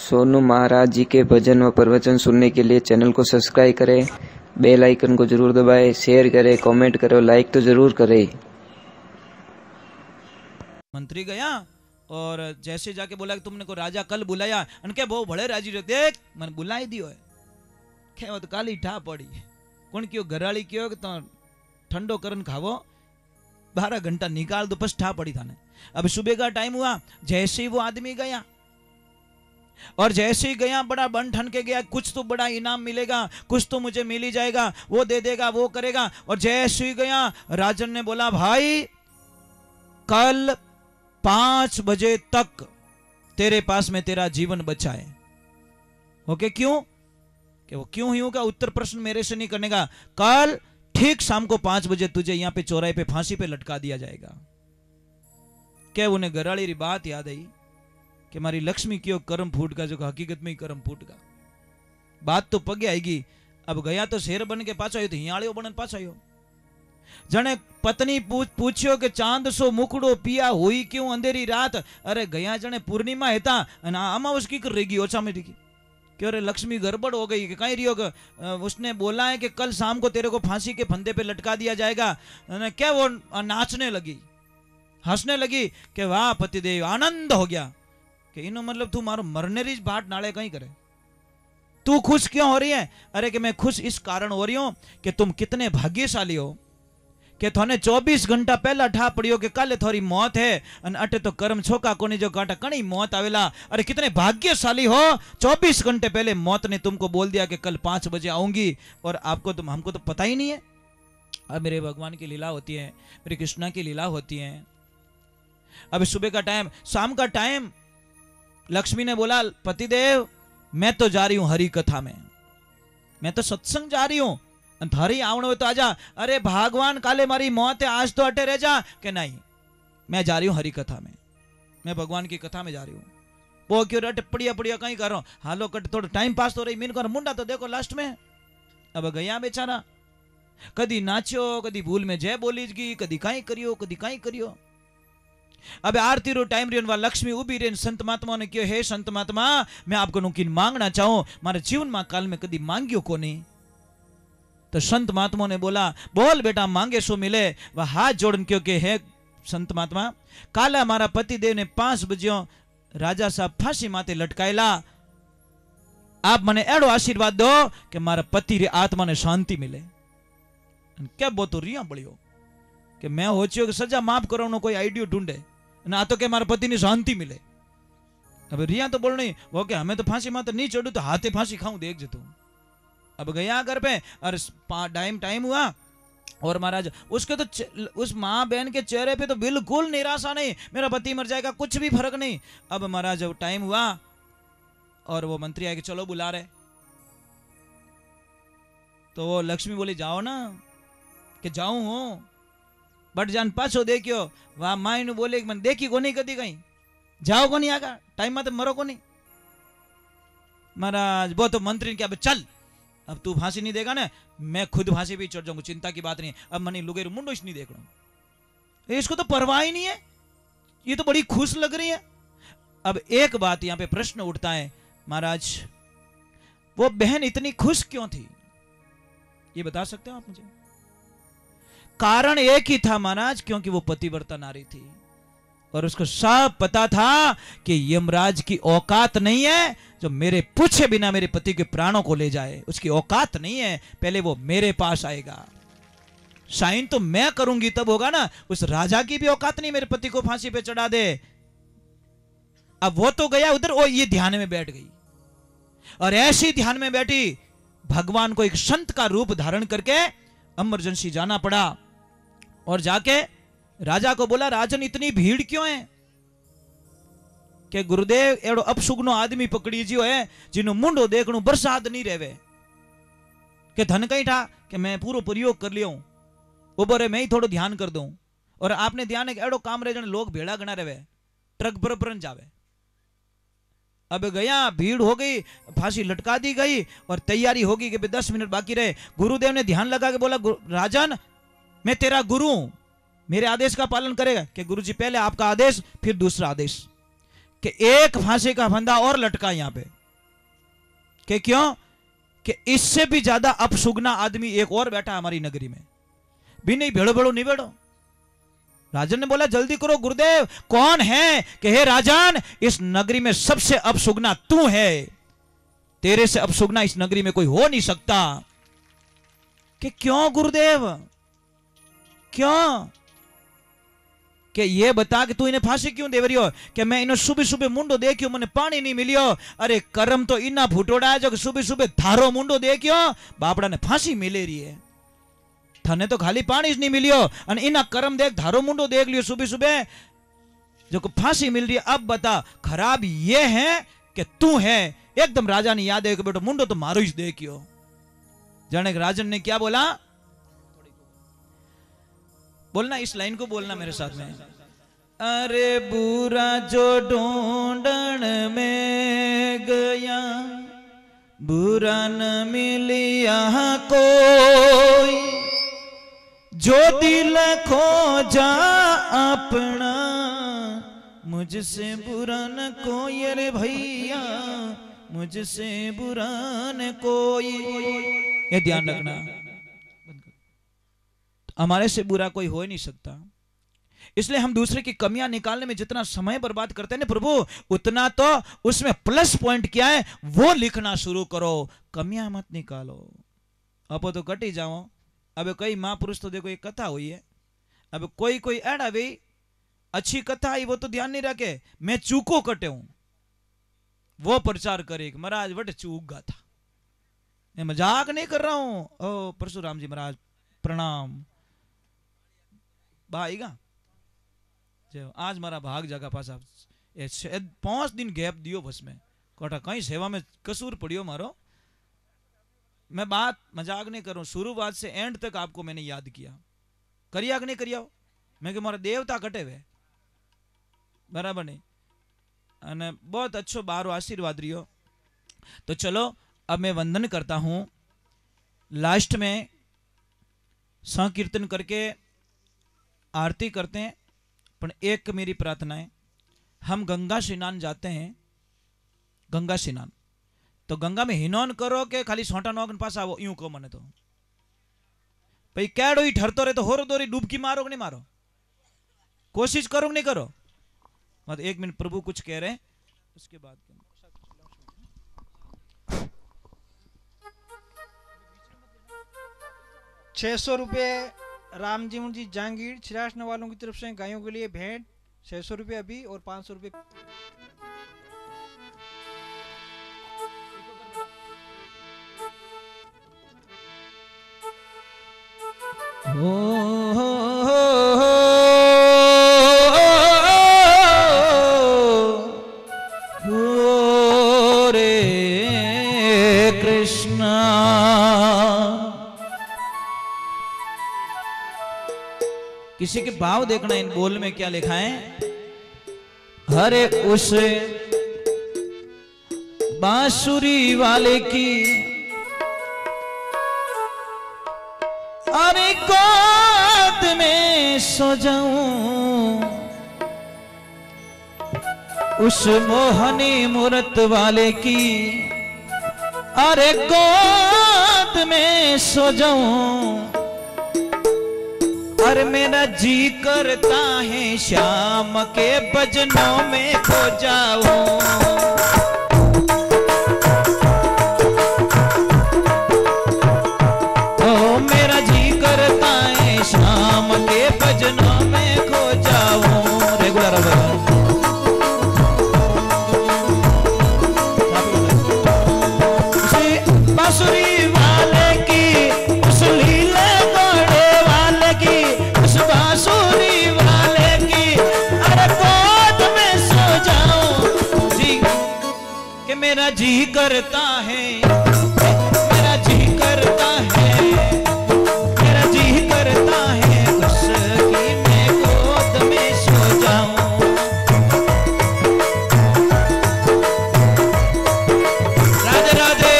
सोनू महाराज जी के भजन व प्रवचन सुनने के लिए चैनल को सब्सक्राइब करें, बेल आइकन को जरूर दबाएं, शेयर करें, कमेंट करें, लाइक तो जरूर करें। मंत्री गया और जैसे जाके बोला कि तुमने को राजा कल बुलाया, अनके बहु बड़े राजी रहे, देख मैंने बुलाई दियो है क्या वो तो काली ठा पड़ी कौन क्यों घराली क्यों कि तो ठंडो करन खावो 12 घंटा निकाल दो बस ठा पड़ी थाने। अब सुबह का टाइम हुआ, जैसे ही वो आदमी गया और जैसे ही गया बड़ा बन ठन के गया, कुछ तो बड़ा इनाम मिलेगा, कुछ तो मुझे मिल ही जाएगा, वो दे देगा, वो करेगा। और जैसे ही गया राजन ने बोला भाई कल 5 बजे तक तेरे पास में तेरा जीवन बचा है। ओके क्यों? कि वो क्यों यूं का उत्तर प्रश्न मेरे से नहीं करने का। कल ठीक शाम को 5 बजे तुझे यहां पे चौराहे पे फांसी पे लटका दिया जाएगा। क्या उन्हें घराड़ी री बात याद आई कि मारी लक्ष्मी क्यों कर्म फूट का, जो हकीकत में ही कर्म फूट का बात तो पगे आएगी। अब गया तो शेर बन के पाछो आयो, तो हियाड़ियो बन पाछो आयो। जने पत्नी पूछ्यो कि चांद सो मुखड़ो पिया हुई क्यों अंधेरी रात। अरे गया जने पूर्णिमा हेता अन अमावस की कर रही ओछा में रही क्यों रे लक्ष्मी गड़बड़ हो गई कि कहीं रियो। उसने बोला है कि कल शाम को तेरे को फांसी के फंदे पे लटका दिया जाएगा। क्या वो नाचने लगी, हंसने लगी कि वाह पतिदेव, आनंद हो गया कि इनो मतलब तू मारो मरने री बाट नाले कहीं करे, तू खुश क्यों हो रही है? अरे कि मैं खुश इस कारण हो रही हूं कि तुम कितने भाग्यशाली हो कि थाने 24 घंटा पहला ठा पड़ियो कि कल थोड़ी मौत है अन अटे तो कर्म छोका कोनी जो काटा कणी मौत आवेला। अरे कितने भाग्यशाली हो, 24 घंटे पहले मौत ने तुमको बोल दिया कि कल 5 बजे आऊंगी और आपको तुम हमको तो पता ही नहीं है। अब मेरे भगवान की लीला होती है, मेरे कृष्णा की लीला होती है। अब सुबह का टाइम, शाम का टाइम, लक्ष्मी ने बोला पतिदेव मैं तो जा रही हूं हरि कथा में, मैं तो सत्संग जा रही हूं, थारी आवण हो तो आजा। अरे भगवान काले मारी मौत है, आज तो अटे रह जा। कि नहीं मैं जा रही हूं हरि कथा में, मैं भगवान की कथा में जा रही हूं। वो क्यों अटे पड़िया पड़िया कहीं कर रहा हूं, हालो कट थोड़ा टाइम पास तो रही मीन कर मुंडा तो देखो लास्ट में। अब गया बेचारा, कदी नाचो, कदी भूल में जय बोली गई, कदी कहीं करियो, कदी कहीं करियो। अब आरती रो टाइम रियन वा लक्ष्मी उभी रेन संत महात्मा ने कहो हे संत महात्मा मैं आपको नुकीन मांगना चाहूं, मारे जीवन में काल में कदी मांगियो कोनी। तो संत महात्मा ने बोला बोल बेटा मांगे सो मिले। वह हाथ जोड़न क्यों के हे संत महात्मा काले हमारा पति देव ने 5 बजे राजा साहब फांसी माते लटकायला, आप मने एड़ो आशीर्वाद दो कि मारा पति रे आत्मा ने शांति मिले। क्या बो तो रिया बड़ियो कि मैं होचियो कि सजा माफ करो कोई आइडियो ढूंढे ना तो के मारा पति ने शांति मिले। अब रिया तो बोल नहीं वो कि हमें तो फांसी माते नहीं चढ़ू तो हाथे फांसी खाऊं देख जे तू। अब गया घर पे और टाइम हुआ और महाराज उसके तो उस माँ बहन के चेहरे पे तो बिल्कुल निराशा नहीं, मेरा पति मर जाएगा कुछ भी फर्क नहीं। अब महाराज जब टाइम हुआ और वो मंत्री आए कि चलो बुला रहे, तो वो लक्ष्मी बोली जाओ ना, कि जाऊं हो बट जान पाछो देखियो। वह माई ने बोले मन देखी को नहीं कदी कहीं जाओ को नहीं आगा टाइम में तो मरो को नहीं। महाराज वो तो मंत्री ने क्या चल अब तू फांसी नहीं देगा ना, मैं खुद फांसी भी चढ़ जाऊंगा, चिंता की बात नहीं। अब मनी लुगेर मुंडो इस नहीं देख रहा, इसको तो परवाह ही नहीं है, ये तो बड़ी खुश लग रही है। अब एक बात यहां पे प्रश्न उठता है महाराज वो बहन इतनी खुश क्यों थी, ये बता सकते हो आप मुझे? कारण एक ही था महाराज, क्योंकि वो पतिव्रता नारी थी और उसको सब पता था कि यमराज की औकात नहीं है जो मेरे पूछे बिना मेरे पति के प्राणों को ले जाए, उसकी औकात नहीं है, पहले वो मेरे पास आएगा, साइन तो मैं करूंगी तब होगा ना। उस राजा की भी औकात नहीं मेरे पति को फांसी पे चढ़ा दे। अब वो तो गया उधर, वो ये ध्यान में बैठ गई और ऐसी ध्यान में बैठी भगवान को एक संत का रूप धारण करके इमरजेंसी जाना पड़ा और जाके राजा को बोला राजन इतनी भीड़ क्यों है? के गुरुदेव एड़ो अपसुगनो आदमी पकड़ी जियो है जिनो मुंडो देखणु बरसात नहीं रहवे, के धन कहीं था कि मैं पूरा प्रयोग कर लियो उबरे मैं ही थोड़ो ध्यान कर दूं। और आपने ध्यान है कि एड़ो काम रहे जन लोग भेड़ा गणा रहे ट्रक बरबरन जावे। अब गया भीड़ हो गई, फांसी लटका दी गई और तैयारी होगी कि 10 मिनट बाकी रहे। गुरुदेव ने ध्यान लगा के बोला राजन मैं तेरा गुरु हूं, मेरे आदेश का पालन करेगा? कि गुरुजी पहले आपका आदेश फिर दूसरा आदेश, कि एक फांसी का फंदा और लटका यहां पे। कि क्यों कि इससे भी ज्यादा अपसुगना आदमी एक और बैठा है हमारी नगरी में। भी नहीं भेड़ो भेड़ो नहीं भेड़ो। राजन ने बोला जल्दी करो गुरुदेव, कौन है? कि हे राजन, इस नगरी में सबसे अपसुगना तू है, तेरे से अपसुगना इस नगरी में कोई हो नहीं सकता। कि क्यों गुरुदेव, क्यों? कि ये बता कि तू इन्हें फांसी क्यों दे रही हो? कि मैं इन्हें सुबह सुबह मुंडो देखियो, मैंने पानी नहीं मिलियो। अरे कर्म तो इना फूटोड़ा है जो कि सुबह सुबह थारो मुंडो देखियो, बापड़ा ने फांसी मिले रही है। थाने तो खाली पानी ज नहीं मिलियो और इना कर्म देख थारो मुंडो देख लियो सुबह सुबह जो को फांसी मिल रही है। अब बता, खराब ये है कि तू है। एकदम राजा ने याद है कि बेटो मुंडो तो मारो ही देखियो। जाने राजन ने क्या बोला? बोलना, इस लाइन को बोलना मेरे साथ में। अरे बुरा जो ढूंढण में गया, बुरा न मिलिया कोई, जो दिल खोजा अपना, मुझसे बुरा न कोई। अरे भैया मुझसे बुरा न कोई। ये ध्यान रखना, हमारे से बुरा कोई हो ही नहीं सकता। इसलिए हम दूसरे की कमियां निकालने में जितना समय बर्बाद करते हैं ना प्रभु, उतना तो उसमें प्लस पॉइंट क्या है वो लिखना शुरू करो, कमियां मत निकालो। अब तो कटी जाओ। अब कई महापुरुष तो देखो एक कथा हुई है, अब कोई कोई एड़ा भी अच्छी कथा आई वो तो ध्यान नहीं रखे, मैं चूको कटे हूं वो प्रचार करे कि महाराज वट चूक गा था। मैं मजाक नहीं कर रहा हूं। ओ परशुराम जी महाराज प्रणाम। भाईगा आज मारा भाग जागा पासा 5 दिन गैप दियो बस में कोटा कहीं सेवा में कसूर पड़ियो मारो। मैं बात मजाक नहीं करूं, शुरुआत से एंड तक आपको मैंने याद किया। करिया कि नहीं करिया? मैं कि मारा देवता कटे हुए बराबर नहीं, अने बहुत अच्छो बारो आशीर्वाद रियो। तो चलो अब मैं वंदन करता हूं। लास्ट में संकीर्तन करके आरती करते हैं, पर एक मेरी प्रार्थना है, हम गंगा स्नान जाते हैं, गंगा स्नान तो गंगा में हिनोन करो के खाली सोटा नौकन पास आवो यूं को मने तो भाई कैडो ही ठरतो रहे तो होरो दोरी डुबकी मारो कि नहीं मारो, कोशिश करो कि नहीं करो। मत 1 मिनट प्रभु कुछ कह रहे हैं उसके बाद 600 रुपये राम जीवन जी जांगीर छिरासने वालों की तरफ से गायों के लिए भेंट 600 रुपये अभी और 500 रुपये। रे कृष्णा किसी के भाव देखना इन बोल में क्या लिखा है। हरे उस बांसुरी वाले की अरे गोद में सो जाऊं, उस मोहनी मूरत वाले की अरे गोद में सो जाऊं। अरे मेरा जी करता है श्याम के भजनों में खो जाऊं। श्याम के भजनों में खो जाऊं। रेगुलर बांसुरी वाले की उस लीले घोड़े वाले की उस बांसुरी वाले की अरे गोद में सो जाऊं जी कि मेरा जी करता है, मेरा जी करता है, मेरा जी करता है उसकी मैं गोद में सो जाऊं। राधे राधे।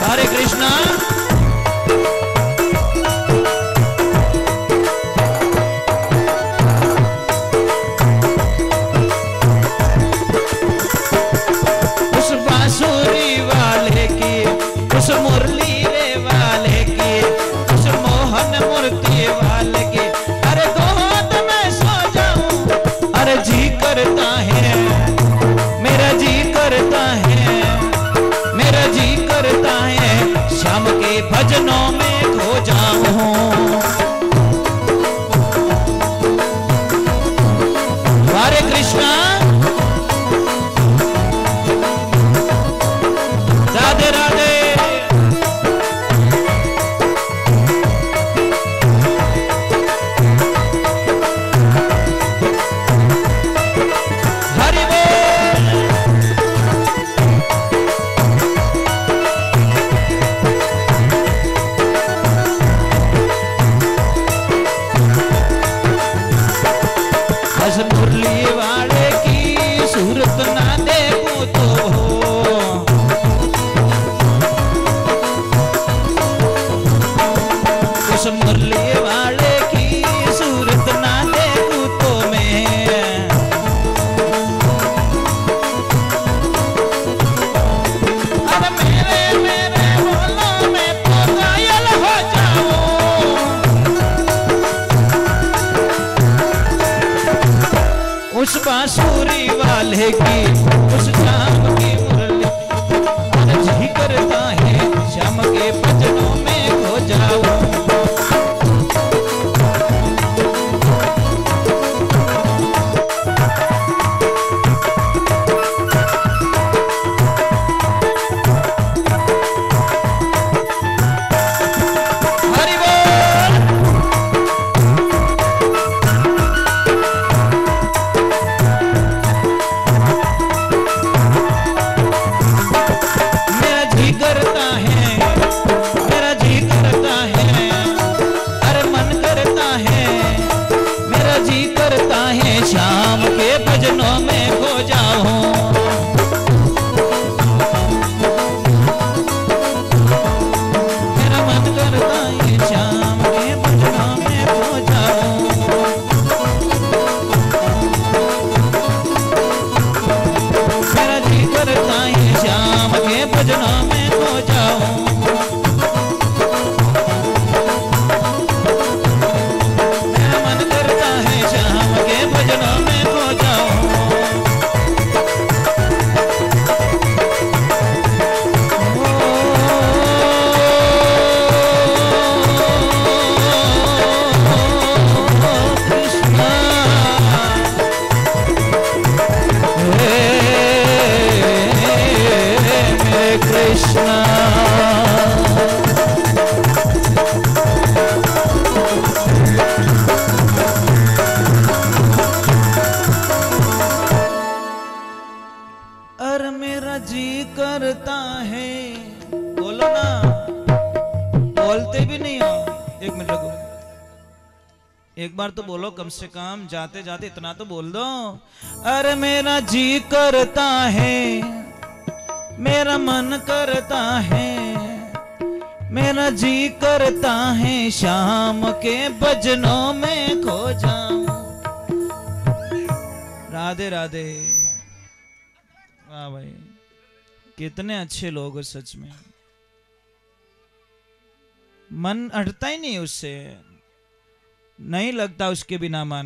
हरे कृष्णा। उस बांसुरी वाले की, उस शाम की मुरली जी करता है श्याम के भजनों में खो जाऊं। श्याम के भजनों में खो जाऊं। मेरा मन करता है श्याम के भजनों में खो जाऊं। मेरा जी करता है श्याम के भजनों में खो जाऊं। मेरा मन करता है श्याम के भजनों में खो जाऊं। कृष्णा मेरे कृष्णा अरे मेरा जी करता है, बोलो ना, बोलते भी नहीं हो। एक मिनट रुको, एक बार तो बोलो कम से कम, जाते जाते इतना तो बोल दो। अरे मेरा जी करता है, मेरा मन करता है, मेरा जी करता है शाम के भजनों में खो जाऊं। राधे राधे। वाह भाई, कितने अच्छे लोग हो सच में। मन हटता ही नहीं उससे, नहीं लगता उसके बिना मन।